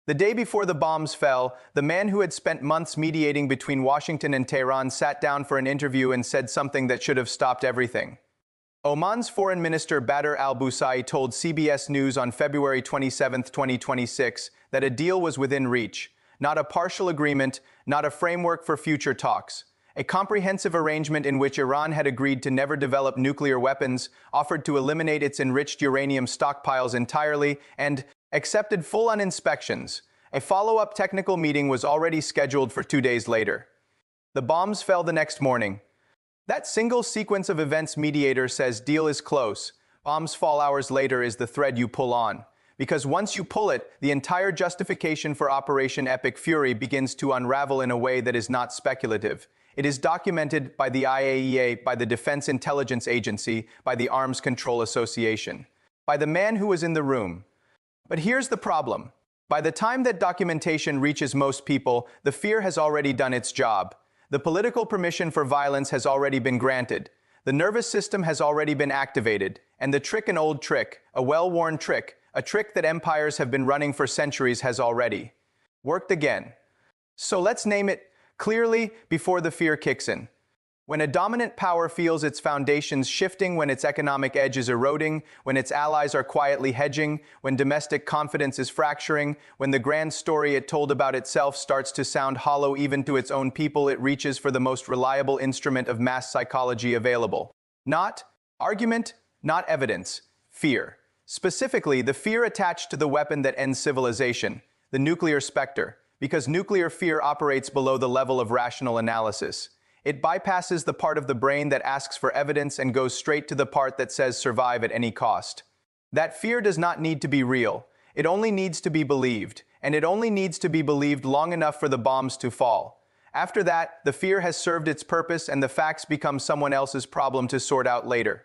The day before the bombs fell, the man who had spent months mediating between Washington and Tehran sat down for an interview and said something that should have stopped everything. Oman's Foreign Minister Badr al-Busai told CBS News on February 27, 2026, that a deal was within reach, not a partial agreement, not a framework for future talks. A comprehensive arrangement in which Iran had agreed to never develop nuclear weapons, offered to eliminate its enriched uranium stockpiles entirely, and accepted full-on inspections. A follow-up technical meeting was already scheduled for 2 days later. The bombs fell the next morning. That single sequence of events mediator says deal is close. Bombs fall hours later is the thread you pull on. Because once you pull it, the entire justification for Operation Epic Fury begins to unravel in a way that is not speculative. It is documented by the IAEA, by the Defense Intelligence Agency, by the Arms Control Association, by the man who was in the room. But here's the problem. By the time that documentation reaches most people, the fear has already done its job. The political permission for violence has already been granted. The nervous system has already been activated. And the trick, an old trick, a well-worn trick, a trick that empires have been running for centuries, has already worked again. So let's name it clearly before the fear kicks in. When a dominant power feels its foundations shifting, when its economic edge is eroding, when its allies are quietly hedging, when domestic confidence is fracturing, when the grand story it told about itself starts to sound hollow even to its own people, it reaches for the most reliable instrument of mass psychology available. Not argument, not evidence, fear. Specifically, the fear attached to the weapon that ends civilization, the nuclear specter, because nuclear fear operates below the level of rational analysis. It bypasses the part of the brain that asks for evidence and goes straight to the part that says survive at any cost. That fear does not need to be real. It only needs to be believed, and it only needs to be believed long enough for the bombs to fall. After that, the fear has served its purpose and the facts become someone else's problem to sort out later.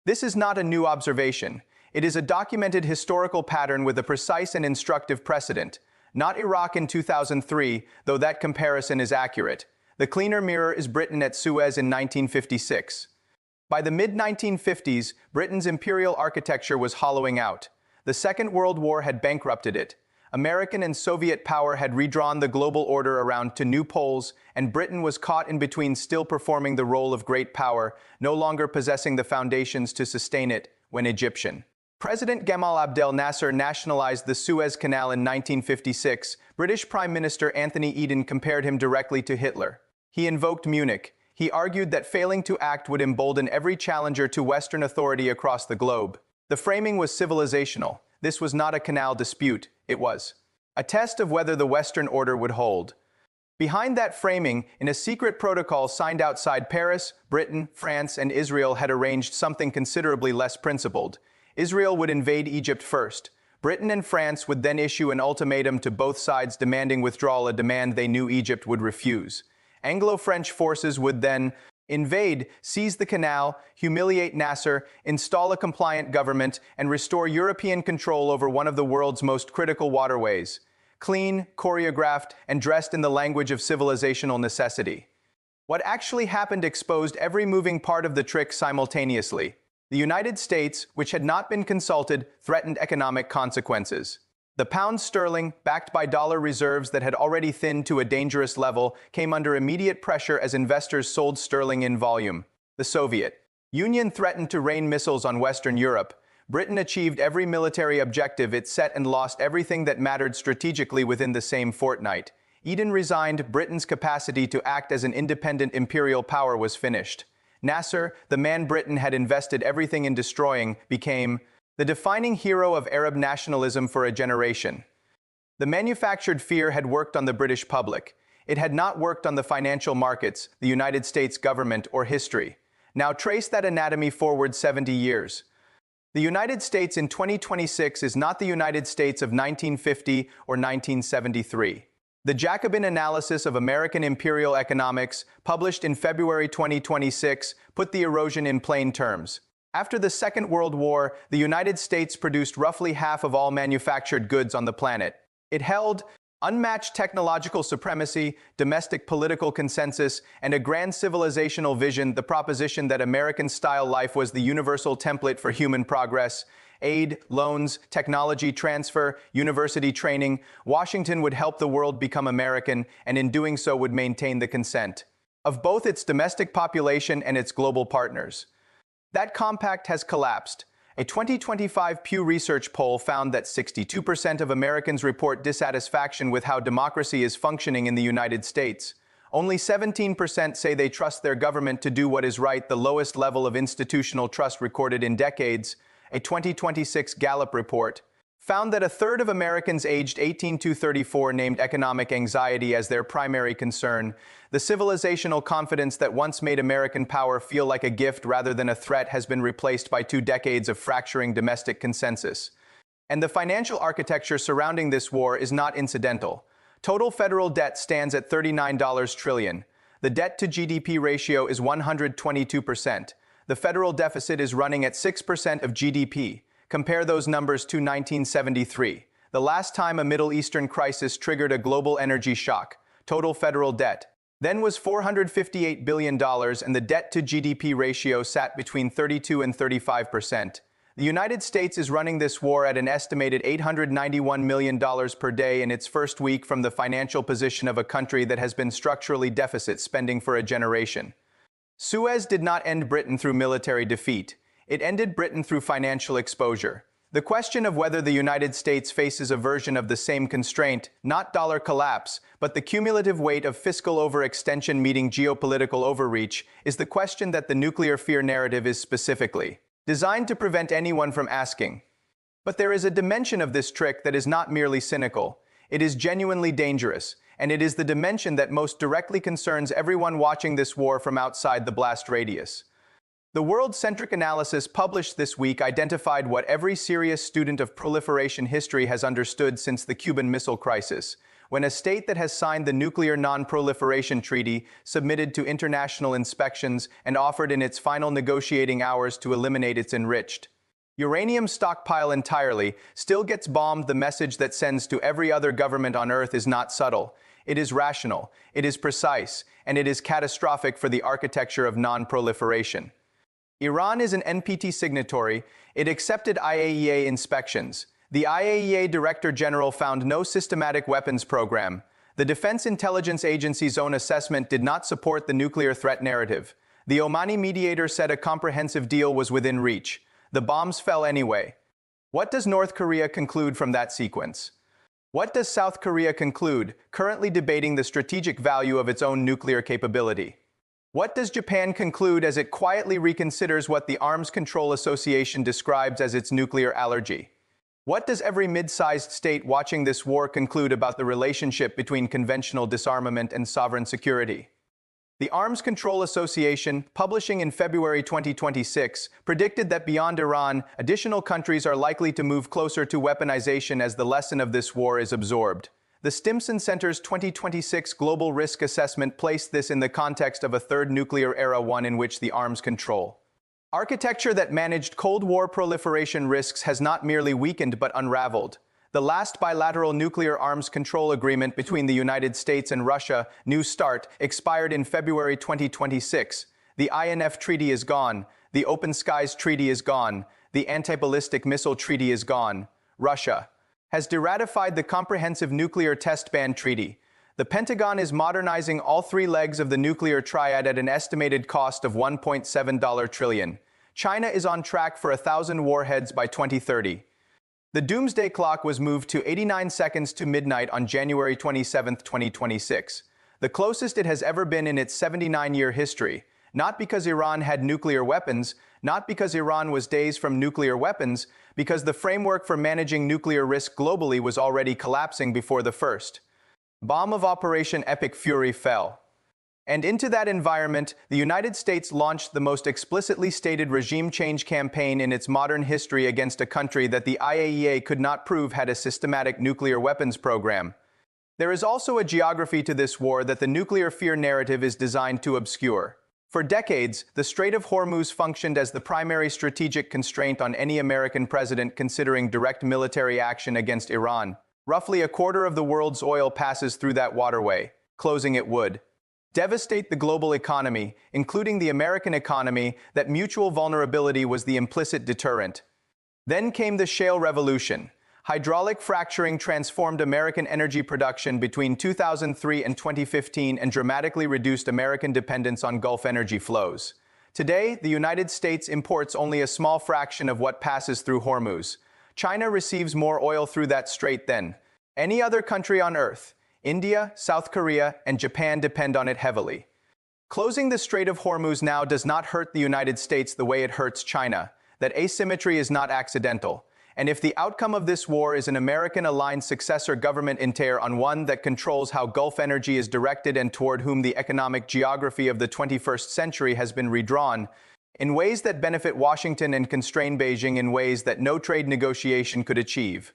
This is not a new observation. It is a documented historical pattern with a precise and instructive precedent. Not Iraq in 2003, though that comparison is accurate. The cleaner mirror is Britain at Suez in 1956. By the mid-1950s, Britain's imperial architecture was hollowing out. The Second World War had bankrupted it. American and Soviet power had redrawn the global order around to new poles, and Britain was caught in between, still performing the role of great power, no longer possessing the foundations to sustain it, when Egyptian President Gamal Abdel Nasser nationalized the Suez Canal in 1956. British Prime Minister Anthony Eden compared him directly to Hitler. He invoked Munich. He argued that failing to act would embolden every challenger to Western authority across the globe. The framing was civilizational. This was not a canal dispute. It was a test of whether the Western order would hold. Behind that framing, in a secret protocol signed outside Paris, Britain, France, and Israel had arranged something considerably less principled. Israel would invade Egypt first. Britain and France would then issue an ultimatum to both sides demanding withdrawal, a demand they knew Egypt would refuse. Anglo-French forces would then invade, seize the canal, humiliate Nasser, install a compliant government, and restore European control over one of the world's most critical waterways. Clean, choreographed, and dressed in the language of civilizational necessity. What actually happened exposed every moving part of the trick simultaneously. The United States, which had not been consulted, threatened economic consequences. The pound sterling, backed by dollar reserves that had already thinned to a dangerous level, came under immediate pressure as investors sold sterling in volume. The Soviet Union threatened to rain missiles on Western Europe. Britain achieved every military objective it set and lost everything that mattered strategically within the same fortnight. Eden resigned. Britain's capacity to act as an independent imperial power was finished. Nasser, the man Britain had invested everything in destroying, became the defining hero of Arab nationalism for a generation. The manufactured fear had worked on the British public. It had not worked on the financial markets, the United States government, or history. Now trace that anatomy forward 70 years. The United States in 2026 is not the United States of 1950 or 1973. The Jacobin analysis of American imperial economics, published in February 2026, put the erosion in plain terms. After the Second World War, the United States produced roughly half of all manufactured goods on the planet. It held unmatched technological supremacy, domestic political consensus, and a grand civilizational vision, the proposition that American-style life was the universal template for human progress, aid, loans, technology transfer, university training, Washington would help the world become American, and in doing so would maintain the consent of both its domestic population and its global partners. That compact has collapsed. A 2025 Pew Research poll found that 62% of Americans report dissatisfaction with how democracy is functioning in the United States. Only 17% say they trust their government to do what is right, the lowest level of institutional trust recorded in decades. A 2026 Gallup report found that a third of Americans aged 18 to 34 named economic anxiety as their primary concern. The civilizational confidence that once made American power feel like a gift rather than a threat has been replaced by 2 decades of fracturing domestic consensus. And the financial architecture surrounding this war is not incidental. Total federal debt stands at $39 trillion. The debt-to-GDP ratio is 122%. The federal deficit is running at 6% of GDP. Compare those numbers to 1973, the last time a Middle Eastern crisis triggered a global energy shock. Total federal debt then was $458 billion, and the debt-to-GDP ratio sat between 32 and 35%. The United States is running this war at an estimated $891 million per day in its first week, from the financial position of a country that has been structurally deficit spending for a generation. Suez did not end Britain through military defeat. It ended Britain through financial exposure. The question of whether the United States faces a version of the same constraint, not dollar collapse, but the cumulative weight of fiscal overextension meeting geopolitical overreach, is the question that the nuclear fear narrative is specifically designed to prevent anyone from asking. But there is a dimension of this trick that is not merely cynical. It is genuinely dangerous, and it is the dimension that most directly concerns everyone watching this war from outside the blast radius. The world-centric analysis published this week identified what every serious student of proliferation history has understood since the Cuban Missile Crisis, when a state that has signed the Nuclear Non-Proliferation Treaty, submitted to international inspections, and offered in its final negotiating hours to eliminate its enriched uranium stockpile entirely, still gets bombed. The message that sends to every other government on Earth is not subtle. It is rational, it is precise, and it is catastrophic for the architecture of non-proliferation. Iran is an NPT signatory. It accepted IAEA inspections. The IAEA Director General found no systematic weapons program. The Defense Intelligence Agency's own assessment did not support the nuclear threat narrative. The Omani mediator said a comprehensive deal was within reach. The bombs fell anyway. What does North Korea conclude from that sequence? What does South Korea conclude, currently debating the strategic value of its own nuclear capability? What does Japan conclude as it quietly reconsiders what the Arms Control Association describes as its nuclear allergy? What does every mid-sized state watching this war conclude about the relationship between conventional disarmament and sovereign security? The Arms Control Association, publishing in February 2026, predicted that beyond Iran, additional countries are likely to move closer to weaponization as the lesson of this war is absorbed. The Stimson Center's 2026 Global Risk Assessment placed this in the context of a third nuclear era, one in which the arms control architecture that managed Cold War proliferation risks has not merely weakened but unraveled. The last bilateral nuclear arms control agreement between the United States and Russia, New START, expired in February 2026. The INF Treaty is gone. The Open Skies Treaty is gone. The Anti-Ballistic Missile Treaty is gone. Russia has deratified the Comprehensive Nuclear Test Ban Treaty. The Pentagon is modernizing all 3 legs of the nuclear triad at an estimated cost of $1.7 trillion. China is on track for 1,000 warheads by 2030. The doomsday clock was moved to 89 seconds to midnight on January 27, 2026, the closest it has ever been in its 79-year history. Not because Iran had nuclear weapons, not because Iran was days from nuclear weapons, because the framework for managing nuclear risk globally was already collapsing before the first bomb of Operation Epic Fury fell. And into that environment, the United States launched the most explicitly stated regime change campaign in its modern history against a country that the IAEA could not prove had a systematic nuclear weapons program. There is also a geography to this war that the nuclear fear narrative is designed to obscure. For decades, the Strait of Hormuz functioned as the primary strategic constraint on any American president considering direct military action against Iran. Roughly a quarter of the world's oil passes through that waterway. Closing it would devastate the global economy, including the American economy. That mutual vulnerability was the implicit deterrent. Then came the shale revolution. Hydraulic fracturing transformed American energy production between 2003 and 2015 and dramatically reduced American dependence on Gulf energy flows. Today, the United States imports only a small fraction of what passes through Hormuz. China receives more oil through that strait than any other country on Earth. India, South Korea, and Japan depend on it heavily. Closing the Strait of Hormuz now does not hurt the United States the way it hurts China. That asymmetry is not accidental. And if the outcome of this war is an American-aligned successor government in Tehran, one that controls how Gulf energy is directed and toward whom the economic geography of the 21st century has been redrawn, in ways that benefit Washington and constrain Beijing in ways that no trade negotiation could achieve.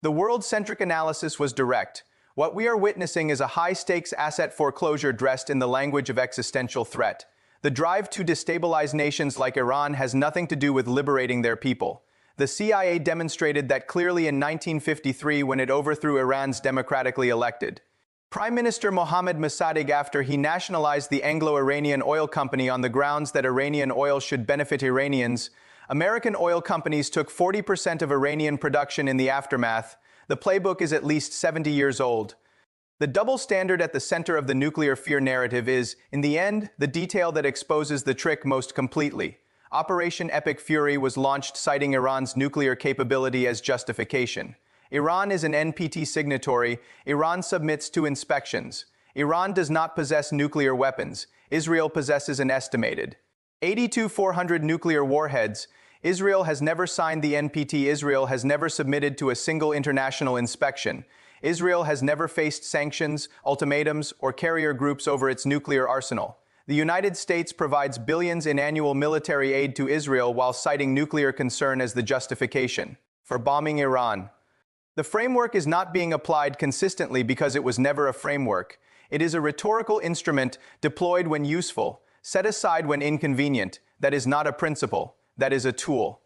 The world-centric analysis was direct. What we are witnessing is a high-stakes asset foreclosure dressed in the language of existential threat. The drive to destabilize nations like Iran has nothing to do with liberating their people. The CIA demonstrated that clearly in 1953 when it overthrew Iran's democratically elected Prime Minister Mohammad Mossadegh after he nationalized the Anglo-Iranian Oil Company on the grounds that Iranian oil should benefit Iranians. American oil companies took 40% of Iranian production in the aftermath. The playbook is at least 70 years old. The double standard at the center of the nuclear fear narrative is, in the end, the detail that exposes the trick most completely. Operation Epic Fury was launched citing Iran's nuclear capability as justification. Iran is an NPT signatory. Iran submits to inspections. Iran does not possess nuclear weapons. Israel possesses an estimated 82,400 nuclear warheads. Israel has never signed the NPT. Israel has never submitted to a single international inspection. Israel has never faced sanctions, ultimatums, or carrier groups over its nuclear arsenal. The United States provides billions in annual military aid to Israel while citing nuclear concern as the justification for bombing Iran. The framework is not being applied consistently because it was never a framework. It is a rhetorical instrument deployed when useful, set aside when inconvenient. That is not a principle. That is a tool.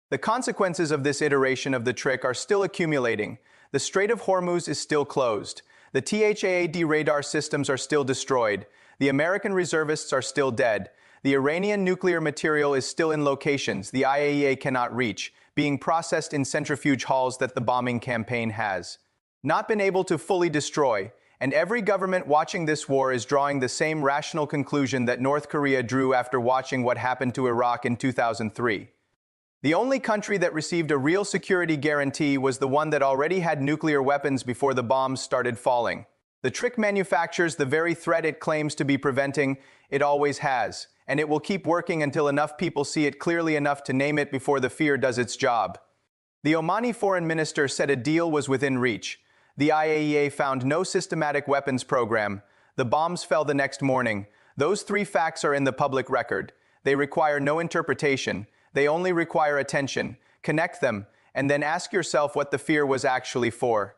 The consequences of this iteration of the trick are still accumulating. The Strait of Hormuz is still closed. The THAAD radar systems are still destroyed. The American reservists are still dead. The Iranian nuclear material is still in locations the IAEA cannot reach, being processed in centrifuge halls that the bombing campaign has not been able to fully destroy. And every government watching this war is drawing the same rational conclusion that North Korea drew after watching what happened to Iraq in 2003. The only country that received a real security guarantee was the one that already had nuclear weapons before the bombs started falling. The trick manufactures the very threat it claims to be preventing. It always has, and it will keep working until enough people see it clearly enough to name it before the fear does its job. The Omani foreign minister said a deal was within reach. The IAEA found no systematic weapons program. The bombs fell the next morning. Those three facts are in the public record. They require no interpretation. They only require attention. Connect them, and then ask yourself what the fear was actually for.